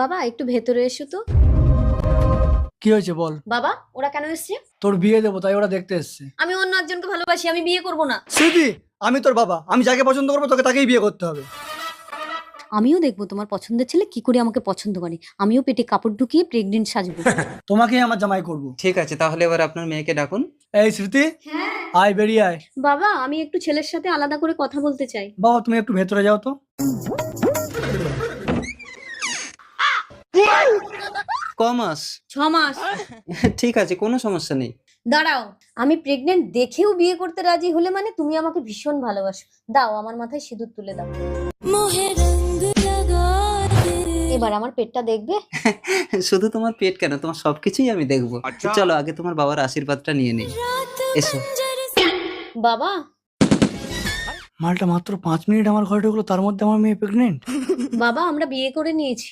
বাবা একটু ভেতরে এসো তো। কি হয়েছে বল। বাবা ওরা কেন এসছে? তোর বিয়ে দেবো তাই ওরা দেখতে এসছে। আমি অন্য একজনকে ভালোবাসি, আমি বিয়ে করব না। স্মৃতি, আমি তোর বাবা, আমি যাকে পছন্দ করবো তোকে তাকেই বিয়ে করতে হবে। আমিও দেখবো তোমার পছন্দের ছেলে কি করে আমাকে পছন্দ করে, আমিও পেটে কাপড় ঢুকিয়ে প্রেগনেন্ট সাজবো। তোমাকেই আমার জামাই করবো। ঠিক আছে, তাহলে এবার আপনার মেয়েকে ডাকুন। এই স্মৃতি, আয় বেরিয়ে আয়। বাবা আমি একটু ছেলের সাথে আলাদা করে কথা বলতে চাই। বাবা তুমি একটু ভেতরে যাও তো। কমাস 6 মাস। ঠিক আছে, কোনো সমস্যা নেই। দাঁড়াও, আমি প্রেগনেন্ট দেখেও বিয়ে করতে রাজি হলে মানে তুমি আমাকে ভীষণ ভালোবাসো। দাও আমার মাথায় সিঁদুর তুলে দাও। এবার আমার পেটটা দেখবে? শুধু তোমার পেট কেন, তোমার সবকিছুই আমি দেখবো। চলো আগে তোমার বাবার আশীর্বাদটা নিয়ে নিই। এসো। বাবা মালটা মাত্র 5 মিনিট আমার ঘরে ঢুকলো, তার মধ্যে আমার মেয়ে প্রেগনেন্ট। বাবা আমরা বিয়ে করে নিয়েছি।